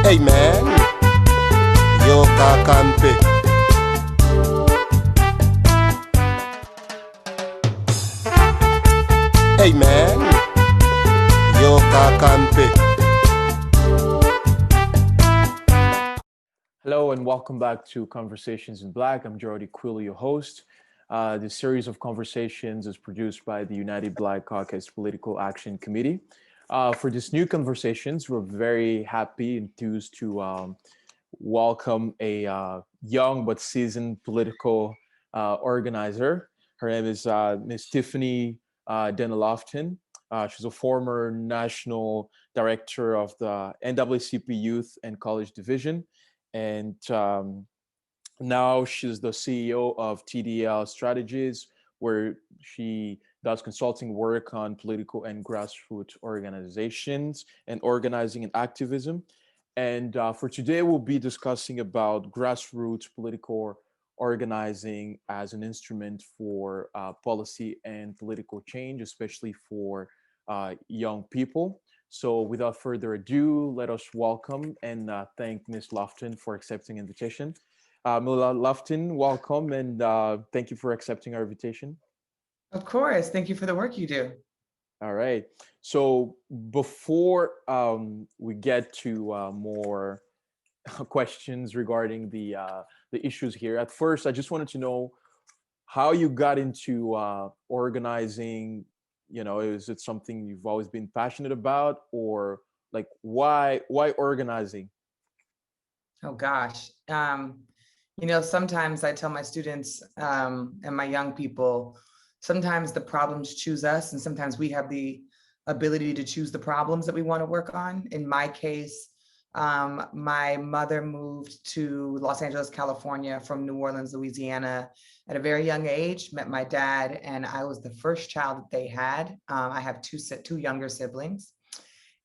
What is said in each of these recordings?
Hey man, yo kakampe. Hey man, yo kakampe. Hello and welcome back to Conversations in Black. I'm Jordy Quill, your host. This series of conversations is produced by the United Black Caucus Political Action Committee. For these new conversations, we're very happy, enthused to welcome a young but seasoned political organizer. Her name is Ms. Tiffany D. Loftin. She's a former national director of the NAACP Youth and College Division. And now she's the CEO of TDL Strategies, where she does consulting work on political and grassroots organizations and organizing and activism. And for today, we'll be discussing about grassroots political organizing as an instrument for policy and political change, especially for young people. So without further ado, let us welcome and thank Ms. Loftin for accepting invitation. Ms. Loftin, welcome and thank you for accepting our invitation. Of course. Thank you for the work you do. All right. So before we get to more questions regarding the issues here, at first, I just wanted to know how you got into organizing. You know, is it something you've always been passionate about, or like why organizing? Oh gosh. Sometimes I tell my students and my young people, sometimes the problems choose us, and sometimes we have the ability to choose the problems that we want to work on. In my case, my mother moved to Los Angeles, California from New Orleans, Louisiana at a very young age, met my dad, and I was the first child that they had. I have two younger siblings.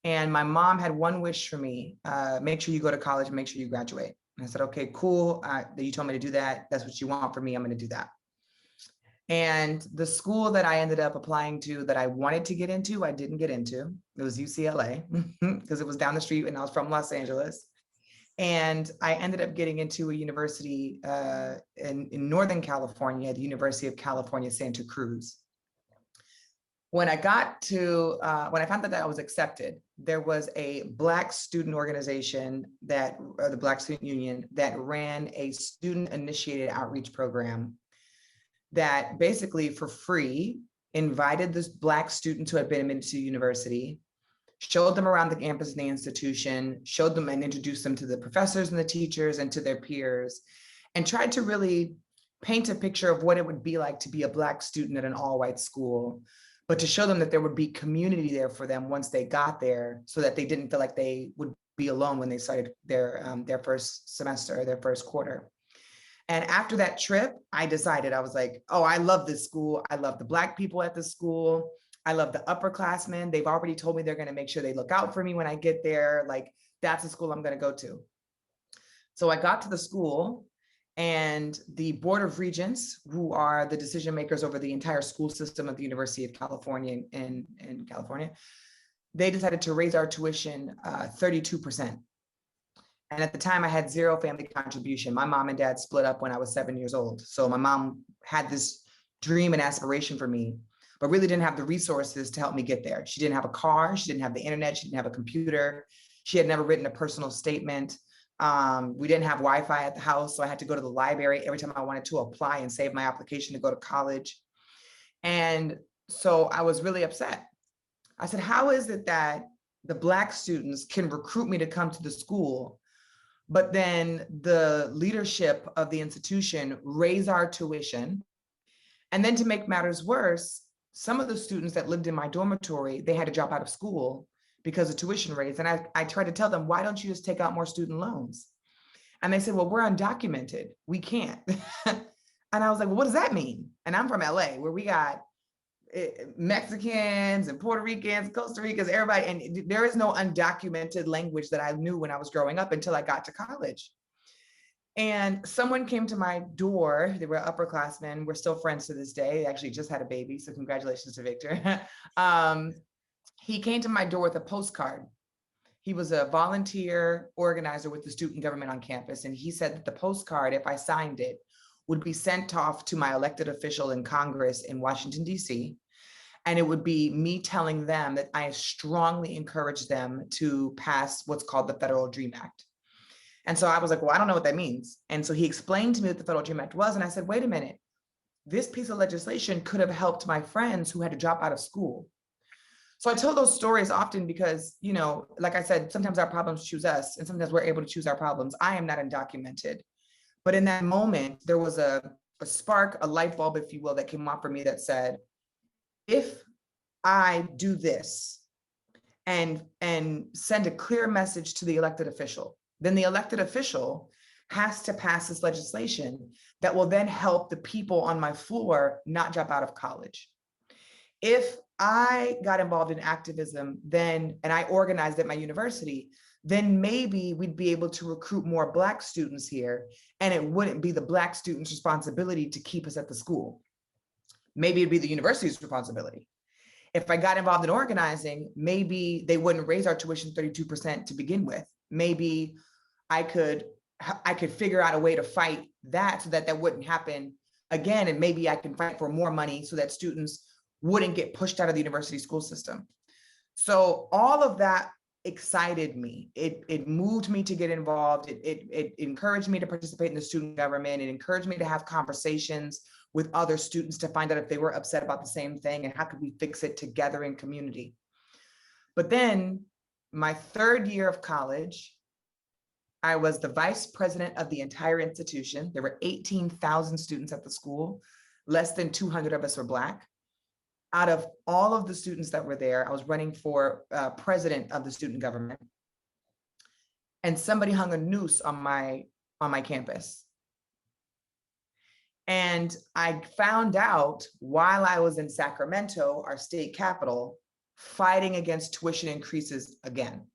And my mom had one wish for me, make sure you go to college and make sure you graduate. And I said, okay, cool. You told me to do that. That's what you want for me. I'm going to do that. And the school that I ended up applying to that I wanted to get into, I didn't get into. It was UCLA because it was down the street and I was from Los Angeles. And I ended up getting into a university in Northern California, the University of California, Santa Cruz. When I found out that I was accepted, there was a Black student organization or the Black Student Union that ran a student-initiated outreach program that basically for free invited this Black students who had been admitted to the university, showed them around the campus and the institution, showed them and introduced them to the professors and the teachers and to their peers, and tried to really paint a picture of what it would be like to be a Black student at an all-white school, but to show them that there would be community there for them once they got there, so that they didn't feel like they would be alone when they started their first semester or their first quarter. And after that trip, I decided, I was like, oh, I love this school. I love the Black people at the school. I love the upperclassmen. They've already told me they're going to make sure they look out for me when I get there. Like, that's the school I'm going to go to. So I got to the school, and the Board of Regents, who are the decision makers over the entire school system of the University of California in California, they decided to raise our tuition 32%. And at the time I had zero family contribution. My mom and dad split up when I was 7 years old. So my mom had this dream and aspiration for me, but really didn't have the resources to help me get there. She didn't have a car, she didn't have the internet, she didn't have a computer. She had never written a personal statement. We didn't have Wi-Fi at the house, so I had to go to the library every time I wanted to apply and save my application to go to college. And so I was really upset. I said, how is it that the Black students can recruit me to come to the school, but then the leadership of the institution raise our tuition? And then to make matters worse, some of the students that lived in my dormitory, they had to drop out of school because of tuition rates. And I tried to tell them, why don't you just take out more student loans? And they said, well, we're undocumented. We can't. And I was like, well, what does that mean? And I'm from LA, where we got Mexicans and Puerto Ricans, Costa Ricans, everybody. And there is no undocumented language that I knew when I was growing up until I got to college. And someone came to my door. They were upperclassmen. We're still friends to this day. They actually just had a baby. So congratulations to Victor. He came to my door with a postcard. He was a volunteer organizer with the student government on campus. And he said that the postcard, if I signed it, would be sent off to my elected official in Congress in Washington, D.C. And it would be me telling them that I strongly encourage them to pass what's called the Federal Dream Act. And so I was like, well, I don't know what that means. And so he explained to me what the Federal Dream Act was. And I said, wait a minute, this piece of legislation could have helped my friends who had to drop out of school. So I tell those stories often because, you know, like I said, sometimes our problems choose us and sometimes we're able to choose our problems. I am not undocumented. But in that moment, there was a spark, a light bulb, if you will, that came off for me that said, if I do this and send a clear message to the elected official, then the elected official has to pass this legislation that will then help the people on my floor not drop out of college. If I got involved in activism then, and I organized at my university, then maybe we'd be able to recruit more Black students here, and it wouldn't be the Black students' responsibility to keep us at the school. Maybe it'd be the university's responsibility. If I got involved in organizing, maybe they wouldn't raise our tuition 32% to begin with. Maybe I could figure out a way to fight that so that that wouldn't happen again. And maybe I can fight for more money so that students wouldn't get pushed out of the university school system. So all of that excited me. It moved me to get involved. It encouraged me to participate in the student government. It encouraged me to have conversations with other students to find out if they were upset about the same thing and how could we fix it together in community. But then my third year of college, I was the vice president of the entire institution. There were 18,000 students at the school. Less than 200 of us were Black. Out of all of the students that were there, I was running for president of the student government. And somebody hung a noose on my campus. And I found out while I was in Sacramento, our state capital, fighting against tuition increases again.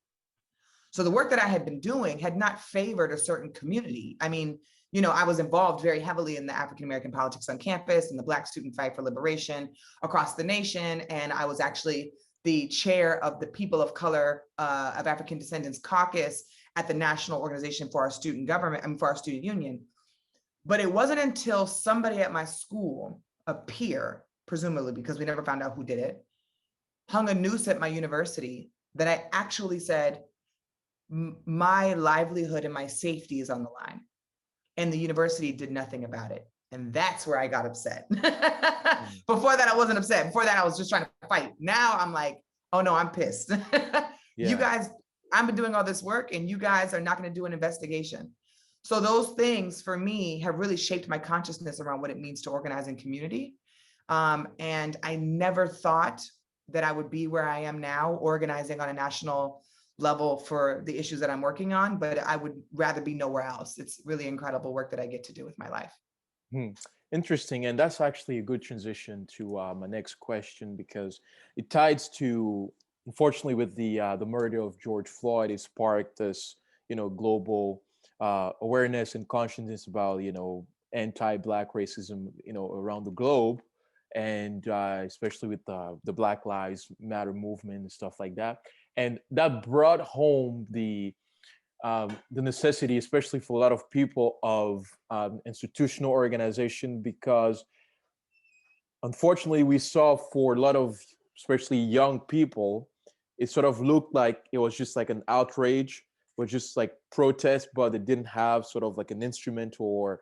So the work that I had been doing had not favored a certain community. I mean, you know, I was involved very heavily in the African-American politics on campus and the Black student fight for liberation across the nation. And I was actually the chair of the People of Color of African Descendants Caucus at the National Organization for our Student Government and for our student union. But it wasn't until somebody at my school, a peer, presumably because we never found out who did it, hung a noose at my university that I actually said, my livelihood and my safety is on the line. And the university did nothing about it. And that's where I got upset. Before that, I wasn't upset. Before that, I was just trying to fight. Now I'm like, oh no, I'm pissed. You guys, I've been doing all this work and you guys are not going to do an investigation. So those things for me have really shaped my consciousness around what it means to organize in community. And I never thought that I would be where I am now, organizing on a national level for the issues that I'm working on, but I would rather be nowhere else. It's really incredible work that I get to do with my life. Interesting. And that's actually a good transition to my next question, because it ties to, unfortunately, with the murder of George Floyd, it sparked this, global awareness and consciousness about, anti-Black racism, around the globe. And especially with the Black Lives Matter movement and stuff like that. And that brought home the necessity, especially for a lot of people, of institutional organization, because unfortunately we saw for a lot of, especially young people, it sort of looked like it was just like an outrage, was just like protest, but it didn't have sort of like an instrument or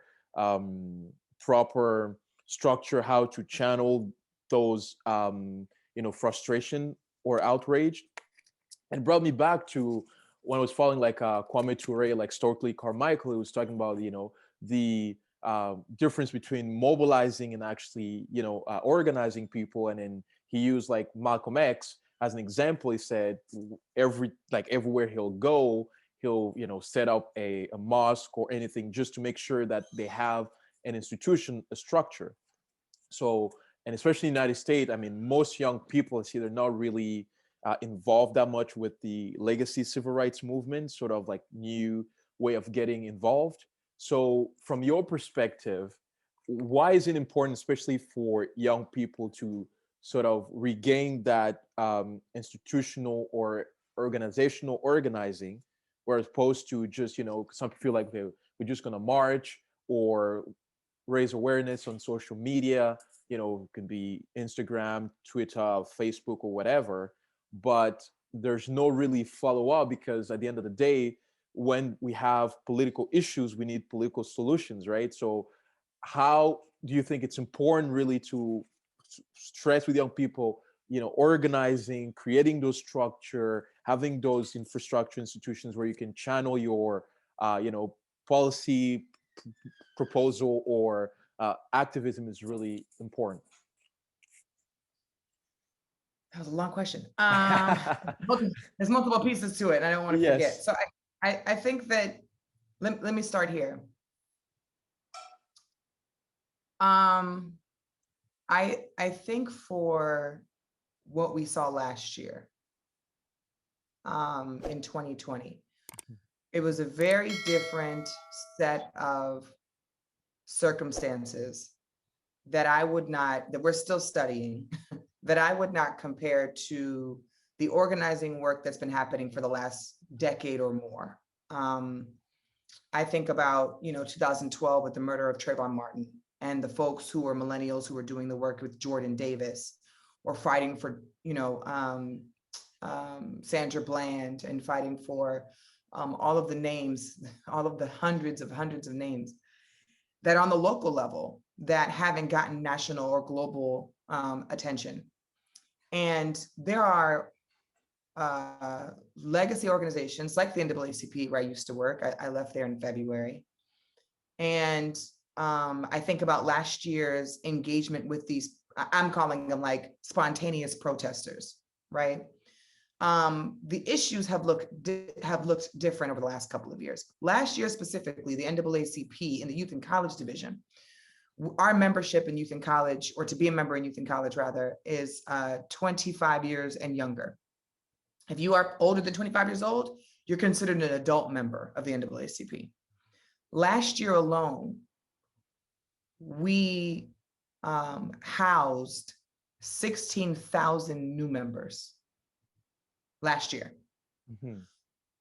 proper structure how to channel those frustration or outrage. And brought me back to when I was following like Kwame Ture, like Stokely Carmichael, who was talking about the difference between mobilizing and actually organizing people. And then he used like Malcolm X as an example. He said everywhere he'll go, he'll set up a mosque or anything just to make sure that they have an institution, a structure. So, and especially in the United States, I mean, most young people see they're not really involved that much with the legacy civil rights movement, sort of like new way of getting involved. So from your perspective, why is it important, especially for young people, to sort of regain that institutional or organizational organizing, whereas opposed to just, some people feel like we're just going to march or raise awareness on social media, it can be Instagram, Twitter, Facebook, or whatever, but there's no really follow-up, because at the end of the day, when we have political issues, we need political solutions, right? So how do you think it's important really to stress with young people, organizing, creating those structure, having those infrastructure institutions where you can channel your, policy proposal or activism is really important? That was a long question. There's multiple pieces to it, and I don't want to Yes. forget. So I think that, let me start here. I think for what we saw last year, in 2020, it was a very different set of circumstances that we're still studying, that I would not compare to the organizing work that's been happening for the last decade or more. I think about, 2012 with the murder of Trayvon Martin, and the folks who were millennials who were doing the work with Jordan Davis, or fighting for, Sandra Bland, and fighting for all of the names, all of the hundreds of names that are on the local level that haven't gotten national or global attention. And there are legacy organizations like the NAACP, where I used to work. I left there in February. And I think about last year's engagement with these, I'm calling them like spontaneous protesters, right? The issues have looked different over the last couple of years. Last year specifically, the NAACP in the Youth and College Division, our membership in Youth and College, or to be a member in Youth and College rather, is 25 years and younger. If you are older than 25 years old, you're considered an adult member of the NAACP. Last year alone, we housed 16,000 new members last year. Mm-hmm.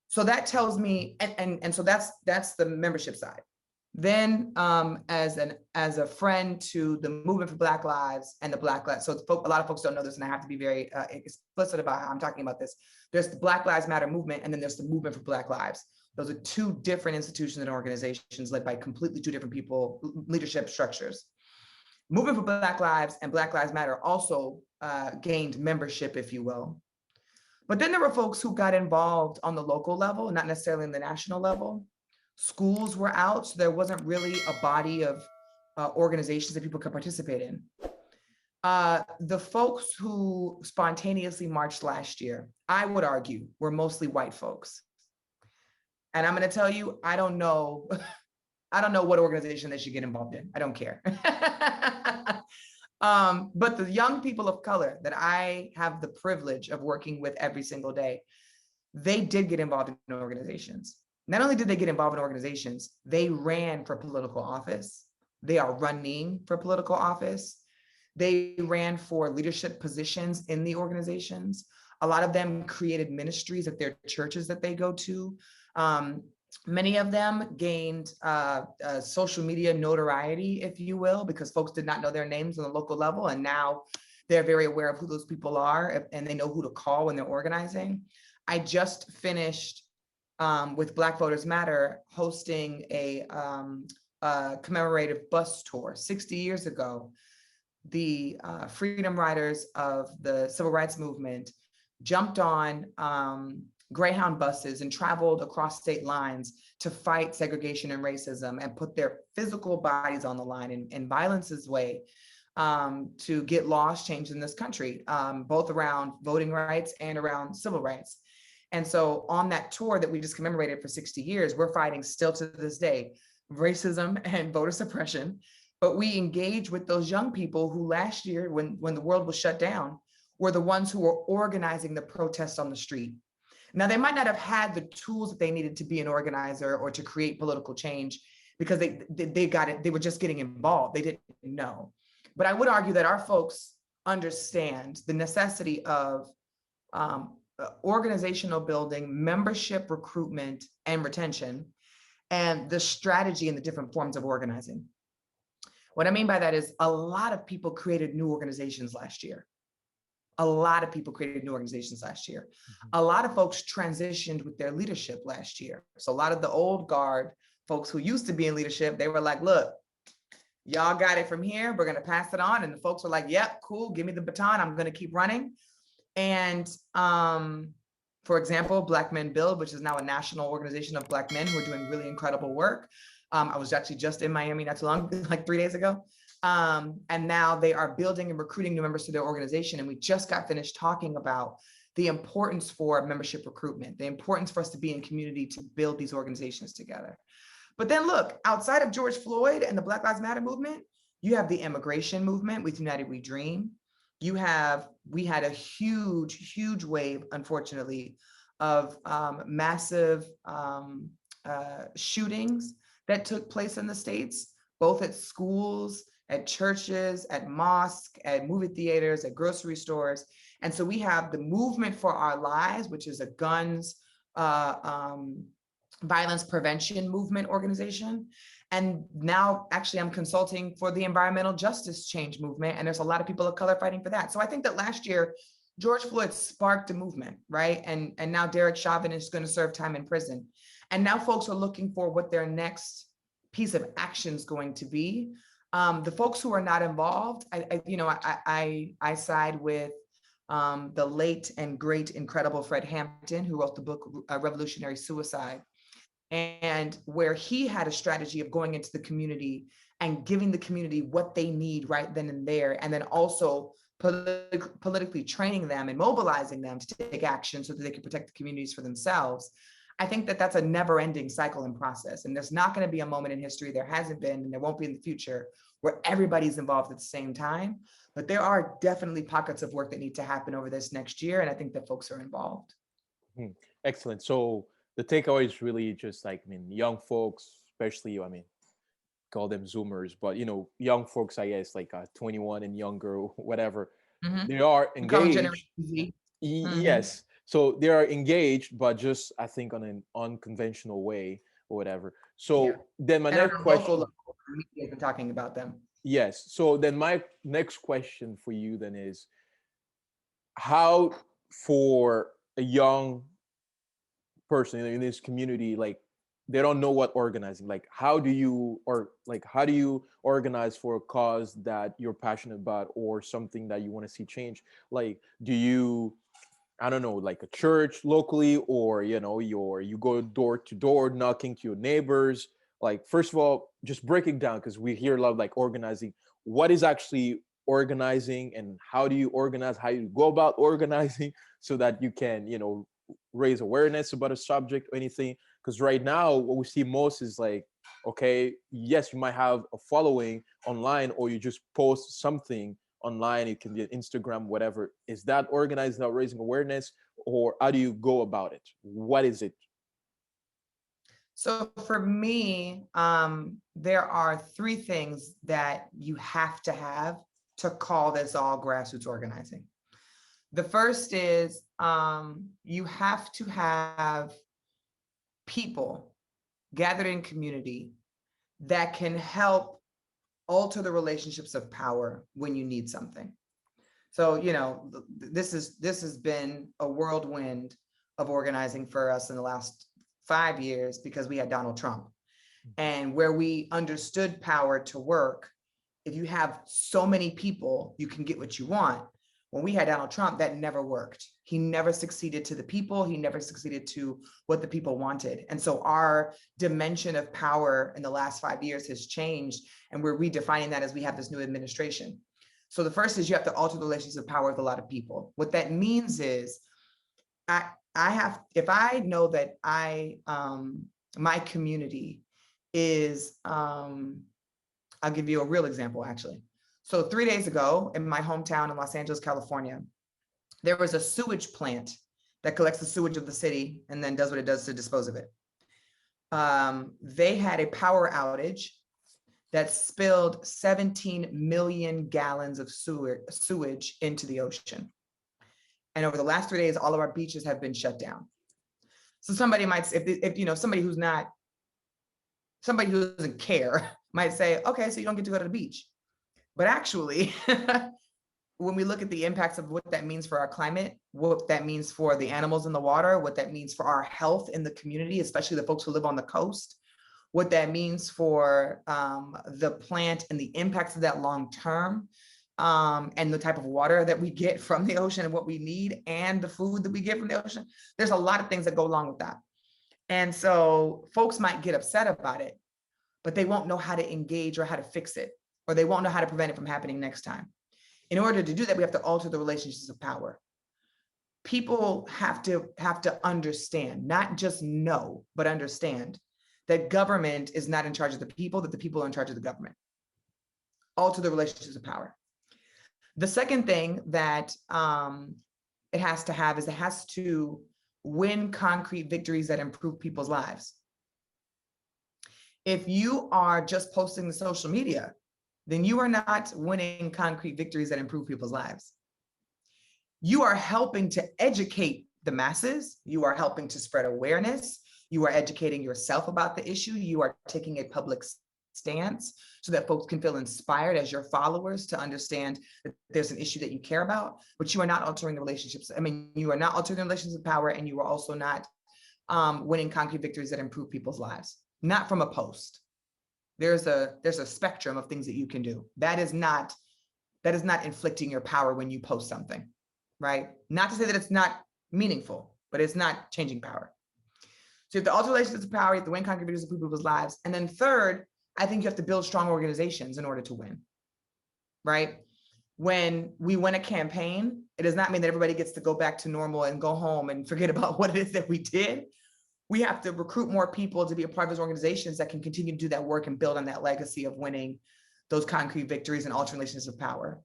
So that tells me, and so that's the membership side. Then as a friend to the movement for Black Lives and the Black Lives, so a lot of folks don't know this, and I have to be very explicit about how I'm talking about this. There's the Black Lives Matter movement, and then there's the movement for Black Lives. Those are two different institutions and organizations led by completely two different people, leadership structures. Movement for Black Lives and Black Lives Matter also gained membership, if you will. But then there were folks who got involved on the local level, not necessarily in the national level. Schools were out, so there wasn't really a body of organizations that people could participate in. The folks who spontaneously marched last year, I would argue, were mostly white folks. And I'm going to tell you, I don't know what organization they should get involved in. I don't care. But the young people of color that I have the privilege of working with every single day, they did get involved in organizations. Not only did they get involved in organizations, they ran for political office. They are running for political office. They ran for leadership positions in the organizations. A lot of them created ministries at their churches that they go to. Many of them gained social media notoriety, if you will, because folks did not know their names on the local level. And now they're very aware of who those people are, and they know who to call when they're organizing. I just finished with Black Voters Matter hosting a commemorative bus tour. 60 years ago, the freedom riders of the civil rights movement jumped on Greyhound buses and traveled across state lines to fight segregation and racism, and put their physical bodies on the line in violence's way to get laws changed in this country, both around voting rights and around civil rights. And so on that tour that we just commemorated for 60 years, we're fighting still to this day, racism and voter suppression. But we engage with those young people who last year, when the world was shut down, were the ones who were organizing the protests on the street. Now, they might not have had the tools that they needed to be an organizer or to create political change, because they got it, they were just getting involved. They didn't know. But I would argue that our folks understand the necessity of organizational building, membership recruitment and retention, and the strategy and the different forms of organizing. What I mean by that is a lot of people created new organizations last year. A lot of people created new organizations last year. A lot of folks transitioned with their leadership last year. So a lot of the old guard folks who used to be in leadership, they were like, look, y'all got it from here. We're going to pass it on. And the folks were like, yep, cool. Give me the baton. I'm going to keep running. And for example, Black Men Build, which is now a national organization of Black men who are doing really incredible work. I was actually just in Miami not too long, like 3 days ago. And now they are building and recruiting new members to their organization. And we just got finished talking about the importance for membership recruitment, the importance for us to be in community to build these organizations together. But then look, outside of George Floyd and the Black Lives Matter movement, you have the immigration movement with United We Dream. We had a huge wave, unfortunately, of massive shootings that took place in the States, both at schools, at churches, at mosques, at movie theaters, at grocery stores. And so we have the Movement for Our Lives, which is a guns violence prevention movement organization. And now actually I'm consulting for the environmental justice change movement. And there's a lot of people of color fighting for that. So I think that last year, George Floyd sparked a movement, right? And now Derek Chauvin is going to serve time in prison. And now folks are looking for what their next piece of action is going to be. The folks who are not involved, I side with the late and great, incredible Fred Hampton, who wrote the book Revolutionary Suicide, and where he had a strategy of going into the community and giving the community what they need right then and there, and then also politically training them and mobilizing them to take action so that they can protect the communities for themselves. I think that that's a never-ending cycle and process, and there's not going to be a moment in history, there hasn't been, and there won't be in the future, where everybody's involved at the same time. But there are definitely pockets of work that need to happen over this next year, and I think that folks are involved. Excellent. So the takeaway is really just like, young folks, especially, call them Zoomers, but, young folks, I guess, like 21 and younger, whatever, they are engaged. Yes. So they are engaged, but just, I think, on an unconventional way or whatever. So then my next question. We've been talking about them. Yes. So then my next question for you then is, how for a young person in this community, like they don't know what organizing, like how do you organize for a cause that you're passionate about or something that you want to see change? Like, do you, I don't know, like a church locally, or you go door to door knocking to your neighbors? Like, first of all, just break it down, because we hear a lot of like organizing. What is actually organizing, and how do you organize? How do you go about organizing so that you can, raise awareness about a subject or anything? Because right now, what we see most is like, okay, yes, you might have a following online, or you just post something online. It can be on Instagram, whatever. Is that organized, not raising awareness, or how do you go about it? What is it? So for me, there are three things that you have to call this all grassroots organizing. The first is you have to have people gathered in community that can help alter the relationships of power when you need something. So, this has been a whirlwind of organizing for us in the last 5 years, because we had Donald Trump, and where we understood power to work. If you have so many people, you can get what you want. When we had Donald Trump, that never worked. He never succeeded to the people. He never succeeded to what the people wanted. And so our dimension of power in the last 5 years has changed, and we're redefining that as we have this new administration. So the first is you have to alter the relations of power with a lot of people. What that means is if I know that my community is, I'll give you a real example, actually. So 3 days ago in my hometown in Los Angeles, California, there was a sewage plant that collects the sewage of the city and then does what it does to dispose of it. They had a power outage that spilled 17 million gallons of sewage into the ocean. And over the last 3 days, all of our beaches have been shut down. So somebody might, if you know, somebody who doesn't care might say, okay, so you don't get to go to the beach. But actually, when we look at the impacts of what that means for our climate, what that means for the animals in the water, what that means for our health in the community, especially the folks who live on the coast, what that means for the plant and the impacts of that long term, and the type of water that we get from the ocean and what we need, and the food that we get from the ocean. There's a lot of things that go along with that. And so folks might get upset about it, but they won't know how to engage or how to fix it, or they won't know how to prevent it from happening next time. In order to do that, we have to alter the relationships of power. People have to understand, not just know, but understand that government is not in charge of the people, that the people are in charge of the government. Alter the relationships of power. The second thing that it has to have is it has to win concrete victories that improve people's lives. If you are just posting to social media, then you are not winning concrete victories that improve people's lives. You are helping to educate the masses. You are helping to spread awareness. You are educating yourself about the issue. You are taking a public stance so that folks can feel inspired as your followers to understand that there's an issue that you care about, but you are not altering the relationships. I mean, you are not altering the relationships of power, and you are also not winning concrete victories that improve people's lives, not from a post. There's a spectrum of things that you can do. That is not inflicting your power when you post something, right? Not to say that it's not meaningful, but it's not changing power. So you have to alter relationships of power, you have to win concrete victories that improve people's lives. And then third, I think you have to build strong organizations in order to win, right? When we win a campaign, it does not mean that everybody gets to go back to normal and go home and forget about what it is that we did. We have to recruit more people to be a part of those organizations that can continue to do that work and build on that legacy of winning those concrete victories and altering relationships of power.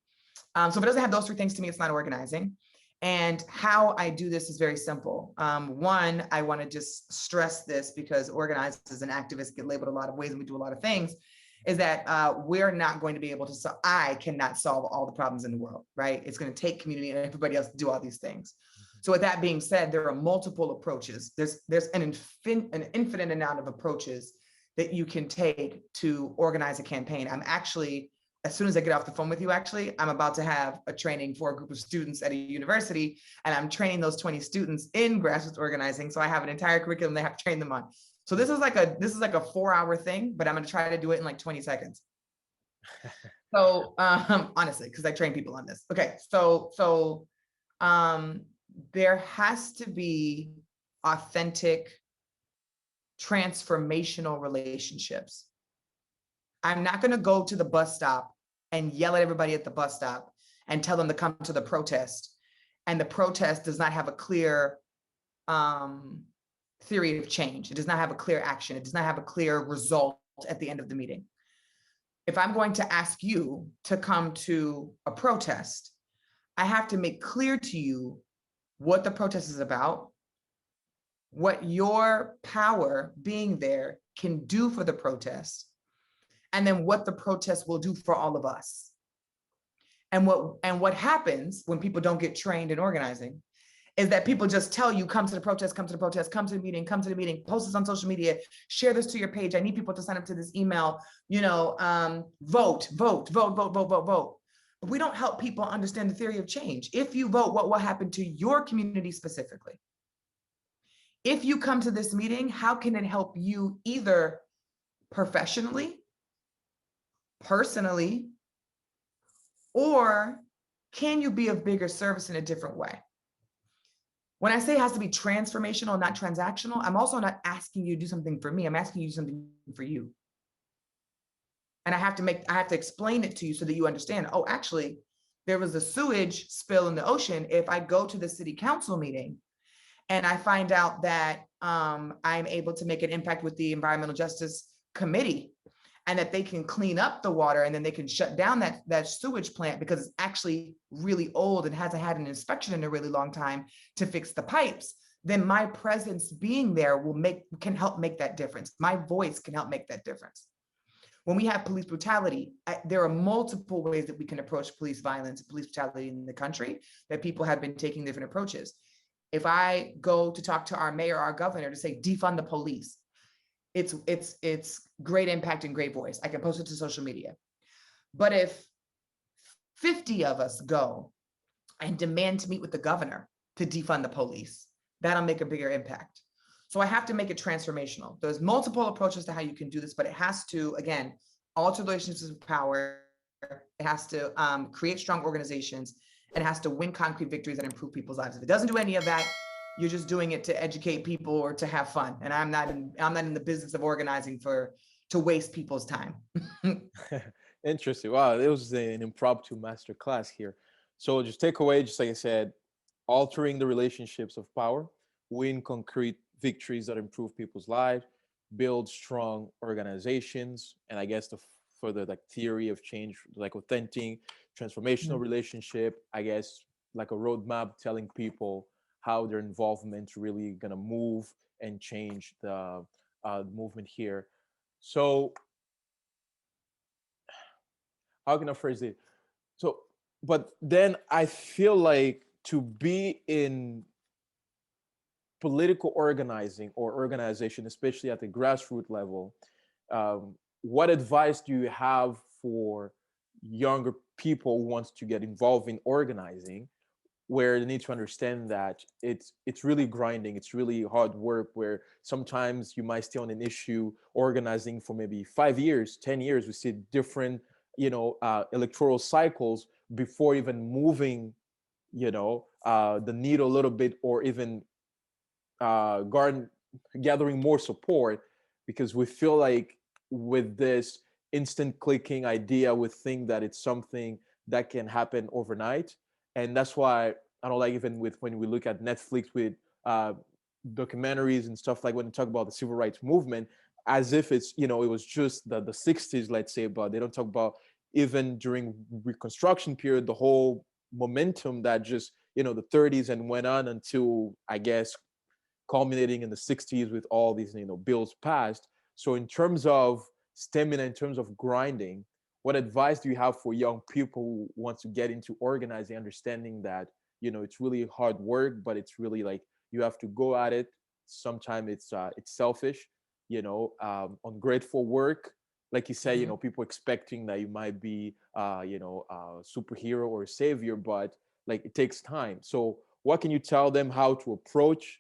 So if it doesn't have those three things, to me, it's not organizing. And how I do this is very simple. One, I want to just stress this, because organizers and activists get labeled a lot of ways and we do a lot of things, is that we're not going to be able to, I cannot solve all the problems in the world, right? It's going to take community and everybody else to do all these things. So with that being said, there are multiple approaches. There's an infinite amount of approaches that you can take to organize a campaign. I'm actually, as soon as I get off the phone with you, I'm about to have a training for a group of students at a university, and I'm training those 20 students in grassroots organizing. So I have an entire curriculum they have to train them on. So this is like a 4-hour thing, but I'm going to try to do it in like 20 seconds. So honestly, because I train people on this. Okay, so there has to be authentic, transformational relationships. I'm not going to go to the bus stop and yell at everybody at the bus stop and tell them to come to the protest, and the protest does not have a clear theory of change. It does not have a clear action. It does not have a clear result at the end of the meeting. If I'm going to ask you to come to a protest, I have to make clear to you what the protest is about, what your power being there can do for the protest, and then what the protest will do for all of us. And what happens when people don't get trained in organizing is that people just tell you, come to the protest, come to the protest, come to the meeting, post this on social media, share this to your page. I need people to sign up to this email, vote. But we don't help people understand the theory of change. If you vote, what will happen to your community specifically? If you come to this meeting, how can it help you either professionally, personally, or can you be of bigger service in a different way? When I say it has to be transformational, not transactional, I'm also not asking you to do something for me. I'm asking you to do something for you. And I have to explain it to you so that you understand, oh, actually, there was a sewage spill in the ocean. If I go to the city council meeting and I find out that I'm able to make an impact with the environmental justice committee, and that they can clean up the water, and then they can shut down that sewage plant because it's actually really old and hasn't had an inspection in a really long time to fix the pipes, then my presence being there can help make that difference. My voice can help make that difference. when we have police brutality, there are multiple ways that we can approach police violence, police brutality in the country, that people have been taking different approaches. If I go to talk to our mayor, our governor, to say defund the police, it's great impact and great voice. I can post it to social media. But if 50 of us go and demand to meet with the governor to defund the police, that'll make a bigger impact. So I have to make it transformational. There's multiple approaches to how you can do this, but it has to, again, alter relationships of power. It has to create strong organizations, and it has to win concrete victories that improve people's lives. If it doesn't do any of that, you're just doing it to educate people or to have fun. And I'm not in the business of organizing to waste people's time. Interesting. Wow, it was an impromptu masterclass here. So just take away, just like I said, altering the relationships of power, win concrete victories that improve people's lives, build strong organizations, and I guess the further like theory of change, like authentic, transformational relationship, I guess like a roadmap telling people how their involvement really gonna move and change the movement here. So how can I phrase it? So, but then I feel like to be in political organizing or organization, especially at the grassroots level, what advice do you have for younger people who want to get involved in organizing, where they need to understand that it's really grinding, it's really hard work, where sometimes you might stay on an issue organizing for maybe 5 years, 10 years. We see different, electoral cycles before even moving, the needle a little bit, or even gathering more support, because we feel like with this instant clicking idea, we think that it's something that can happen overnight. And that's why I don't like, even with when we look at Netflix with documentaries and stuff, like when they talk about the civil rights movement, as if it's, it was just the 60s, let's say, but they don't talk about even during Reconstruction period, the whole momentum that just, the 30s and went on until, I guess, culminating in the 60s with all these, bills passed. So in terms of stamina, in terms of grinding, what advice do you have for young people who want to get into organizing, understanding that, it's really hard work, but it's really like you have to go at it. Sometimes it's selfish, ungrateful work. Like you say, people expecting that you might be, a superhero or a savior, but like it takes time. So what can you tell them how to approach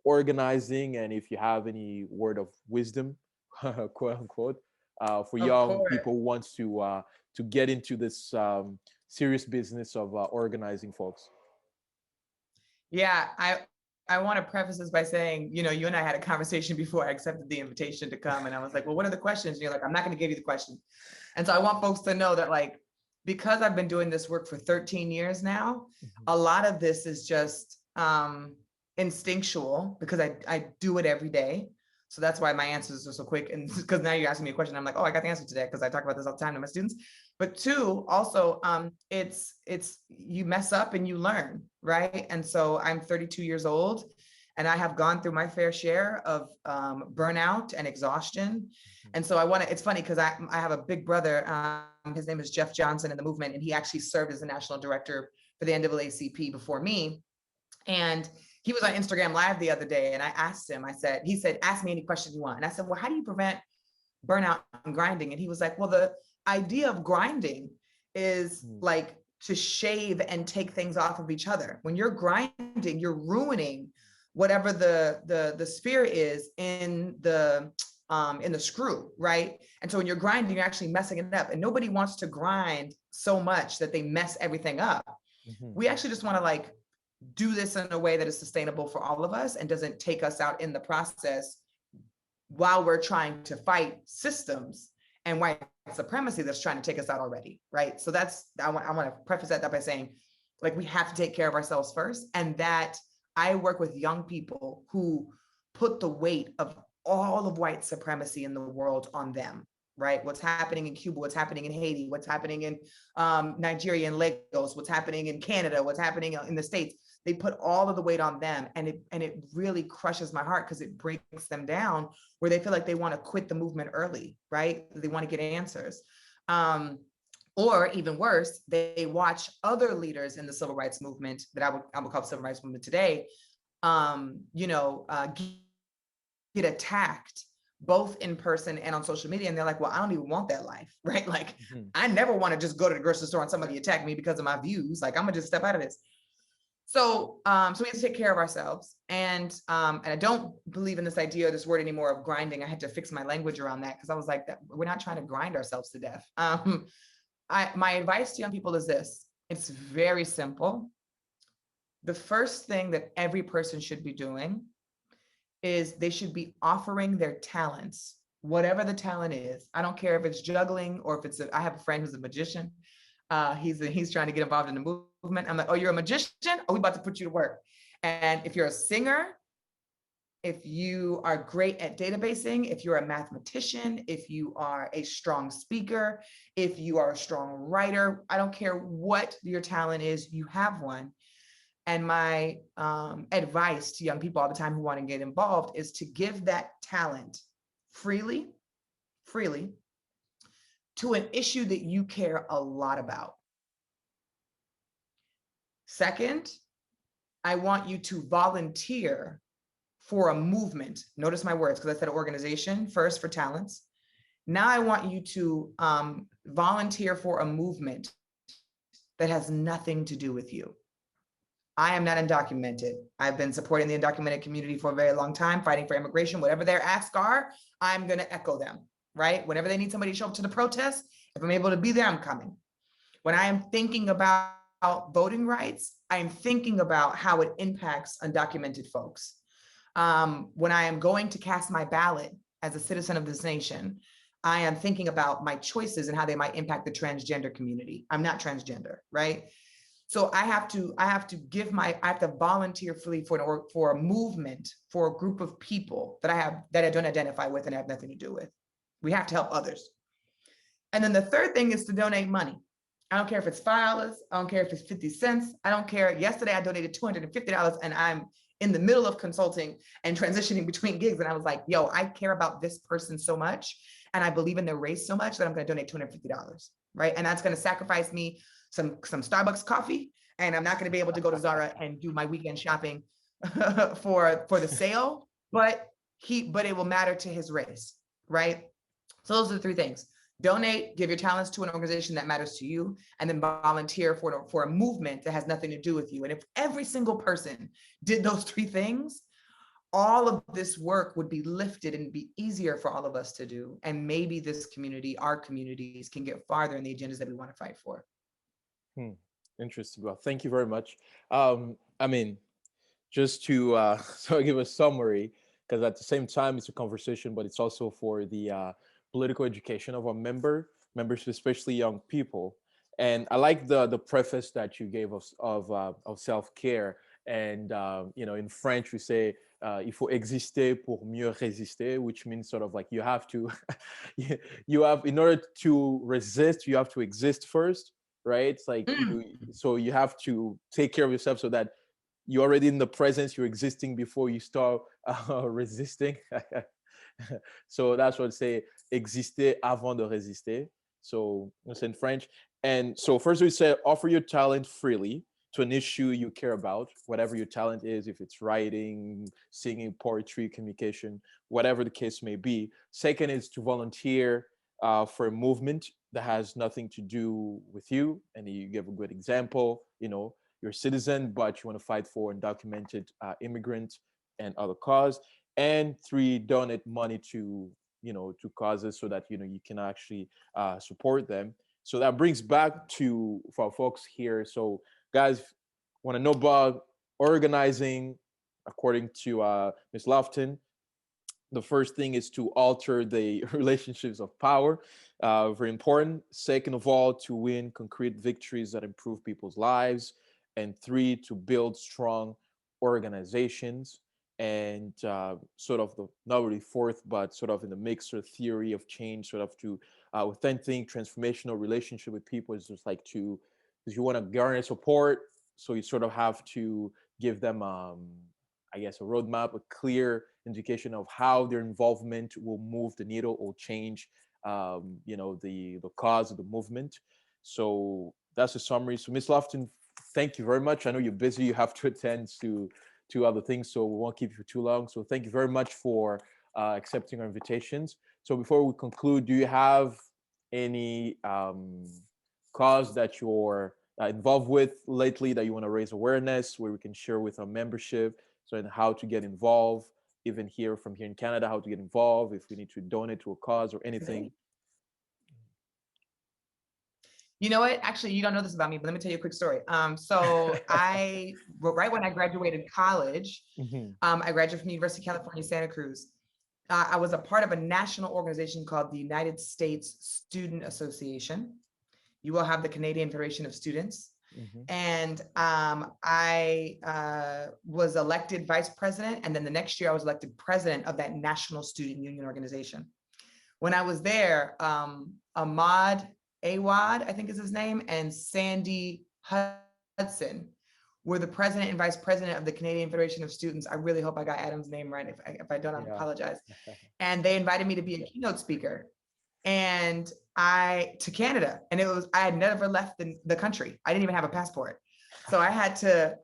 organizing, and if you have any word of wisdom, quote unquote, for young people who wants to get into this serious business of organizing, folks? Yeah, I want to preface this by saying, you and I had a conversation before I accepted the invitation to come, and I was like, well, what are the questions? And you're like, I'm not going to give you the questions. And so I want folks to know that, like, because I've been doing this work for 13 years now, a lot of this is just instinctual, because I do it every day. So that's why my answers are so quick. And because now you're asking me a question, I'm like, oh, I got the answer today, because I talk about this all the time to my students. But two, also, it's you mess up and you learn, right? And so I'm 32 years old, and I have gone through my fair share of burnout and exhaustion. And so it's funny, because I have a big brother, his name is Jeff Johnson in the movement, and he actually served as the national director for the NAACP before me. And he was on Instagram Live the other day, and I asked him, he said, ask me any questions you want. And I said, well, how do you prevent burnout and grinding? And he was like, well, the idea of grinding is like to shave and take things off of each other. When you're grinding, you're ruining whatever the sphere is in the screw, right? And so when you're grinding, you're actually messing it up. And nobody wants to grind so much that they mess everything up. We actually just want to like do this in a way that is sustainable for all of us and doesn't take us out in the process while we're trying to fight systems and white supremacy that's trying to take us out already, right? So I want to preface that by saying, like, we have to take care of ourselves first, and that I work with young people who put the weight of all of white supremacy in the world on them, right? What's happening in Cuba, what's happening in Haiti, what's happening in Nigeria and Lagos, what's happening in Canada, what's happening in the States. they put all of the weight on them, and it really crushes my heart because it breaks them down where they feel like they want to quit the movement early, right? They want to get answers. Or even worse, they watch other leaders in the civil rights movement that I would call civil rights movement today, get attacked both in person and on social media. And they're like, well, I don't even want that life, right? Like, I never want to just go to the grocery store and somebody attack me because of my views. Like, I'm gonna just step out of this. So we have to take care of ourselves. And I don't believe in this idea or this word anymore of grinding. I had to fix my language around that because I was like, we're not trying to grind ourselves to death. My advice to young people is this. It's very simple. The first thing that every person should be doing is they should be offering their talents, whatever the talent is. I don't care if it's juggling or if it's, I have a friend who's a magician. He's trying to get involved in the movement. I'm like, oh, you're a magician? Oh, we about to put you to work. And if you're a singer, if you are great at databasing, if you're a mathematician, if you are a strong speaker, if you are a strong writer, I don't care what your talent is, you have one. And my advice to young people all the time who want to get involved is to give that talent freely to an issue that you care a lot about. Second, I want you to volunteer for a movement. Notice my words, because I said organization first for talents. Now I want you to volunteer for a movement that has nothing to do with you. I am not undocumented. I've been supporting the undocumented community for a very long time, fighting for immigration. Whatever their asks are, I'm going to echo them, right? Whenever they need somebody to show up to the protest, if I'm able to be there, I'm coming. When I am thinking about voting rights, I am thinking about how it impacts undocumented folks. When I am going to cast my ballot as a citizen of this nation, I am thinking about my choices and how they might impact the transgender community. I'm not transgender, right? So I have to volunteer freely for a movement, for a group of people that I don't identify with and have nothing to do with. We have to help others. And then the third thing is to donate money. I don't care if it's $5, I don't care if it's 50 cents, I don't care. Yesterday I donated $250 and I'm in the middle of consulting and transitioning between gigs. And I was like, yo, I care about this person so much and I believe in their race so much that I'm gonna donate $250, right? And that's gonna sacrifice me some Starbucks coffee, and I'm not going to be able to go to Zara and do my weekend shopping for the sale, but it will matter to his race, right? So those are the three things: donate, give your talents to an organization that matters to you, and then volunteer for a movement that has nothing to do with you. And if every single person did those three things, all of this work would be lifted and be easier for all of us to do. And maybe this community, our communities, can get farther in the agendas that we want to fight for. Interesting. Well, thank you very much. I mean, just to so give a summary, because at the same time it's a conversation, but it's also for the political education of our members, especially young people. And I like the preface that you gave us of self-care. And in French we say il faut exister pour mieux résister, which means sort of like you have to, you have, in order to resist, you have to exist first. Right? It's like so you have to take care of yourself so that you're already in the presence, you're existing before you start resisting. So that's what I say, exister avant de résister. So it's in French. And so first we say offer your talent freely to an issue you care about, whatever your talent is, if it's writing, singing, poetry, communication, whatever the case may be. Second is to volunteer for a movement that has nothing to do with you. And you give a good example, you're a citizen, but you want to fight for undocumented immigrants and other cause. And three, donate money to causes so that, you can actually support them. So that brings back to, for our folks here. So guys, want to know about organizing according to Ms. Loftin. The first thing is to alter the relationships of power, very important. Second of all, to win concrete victories that improve people's lives. And three, to build strong organizations. And sort of not really fourth, but sort of in the mixer theory of change, sort of to authentic, transformational relationship with people is just like because you want to garner support. So you sort of have to give them, I guess, a roadmap, a clear indication of how their involvement will move the needle or change, the cause of the movement. So that's a summary. So Ms. Loftin, thank you very much. I know you're busy. You have to attend to other things, so we won't keep you for too long. So thank you very much for accepting our invitations. So before we conclude, do you have any cause that you're involved with lately that you want to raise awareness, where we can share with our membership, so and how to get involved, even here from here in Canada, how to get involved, if we need to donate to a cause or anything? You know what? Actually, you don't know this about me, but let me tell you a quick story. So right when I graduated college, I graduated from the University of California, Santa Cruz. I was a part of a national organization called the United States Student Association. You will have the Canadian Federation of Students. And I was elected vice president. And then the next year I was elected president of that national student union organization. When I was there, Ahmad Awad, I think is his name, and Sandy Hudson were the president and vice president of the Canadian Federation of Students. I really hope I got Adam's name right. If I don't, I apologize. And they invited me to be a keynote speaker to Canada. And I had never left the country. I didn't even have a passport. So I had to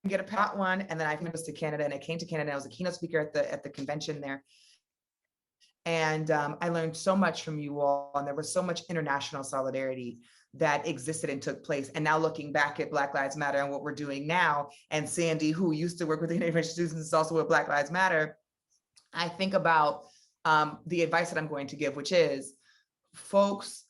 get a pat one. And then I went to Canada, and I came to Canada. I was a keynote speaker at the convention there. And I learned so much from you all, and there was so much international solidarity that existed and took place. And now looking back at Black Lives Matter and what we're doing now, and Sandy, who used to work with the Canadian Federation of Students, is also with Black Lives Matter, I think about the advice that I'm going to give, which is folks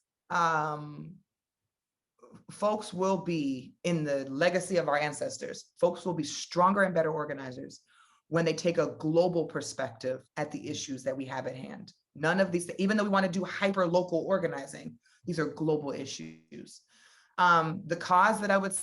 will be, in the legacy of our ancestors, folks will be stronger and better organizers when they take a global perspective at the issues that we have at hand. None of these, even though we want to do hyper local organizing, these are global issues. The cause that I would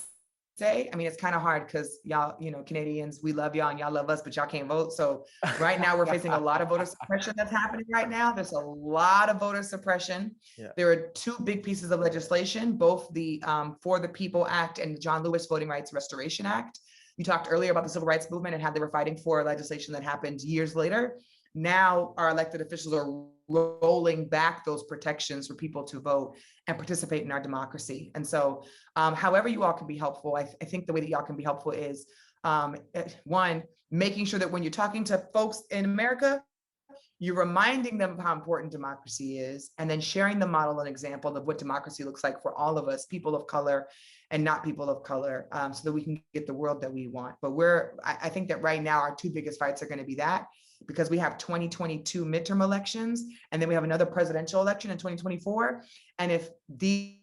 say, I mean, it's kind of hard because y'all, Canadians, we love y'all and y'all love us, but y'all can't vote. So right now we're facing a lot of voter suppression that's happening right now. There's a lot of voter suppression. Yeah. There are two big pieces of legislation, both the For the People Act and the John Lewis Voting Rights Restoration Act. You talked earlier about the civil rights movement and how they were fighting for legislation that happened years later. Now our elected officials are rolling back those protections for people to vote and participate in our democracy. And so however you all can be helpful, I think the way that y'all can be helpful is one, making sure that when you're talking to folks in America, you're reminding them of how important democracy is, and then sharing the model and example of what democracy looks like for all of us, people of color and not people of color, so that we can get the world that we want. But I think that right now our two biggest fights are going to be that, because we have 2022 midterm elections, and then we have another presidential election in 2024. And if these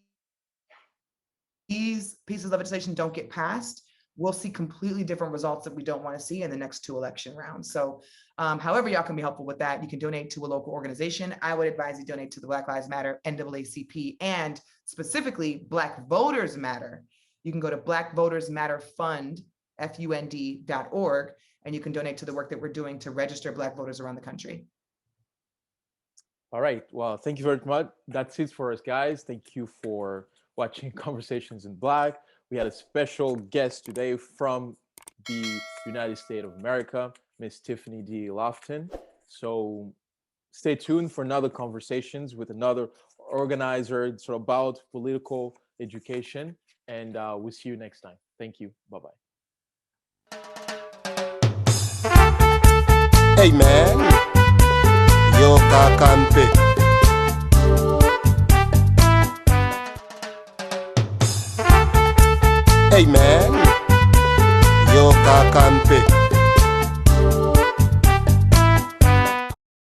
pieces of legislation don't get passed, we'll see completely different results that we don't want to see in the next two election rounds. So however y'all can be helpful with that, you can donate to a local organization. I would advise you donate to the Black Lives Matter, NAACP, and specifically Black Voters Matter. You can go to Black Voters Matter Fund, FUND.org, and you can donate to the work that we're doing to register Black voters around the country. All right. Well, thank you very much. That's it for us, guys. Thank you for watching Conversations in Black. We had a special guest today from the United States of America, Miss Tiffany D. Loftin. So stay tuned for another conversations with another organizer about political education. And we'll see you next time. Thank you. Bye-bye. Hey man, yo kakampe. Hey man, yo kakampe.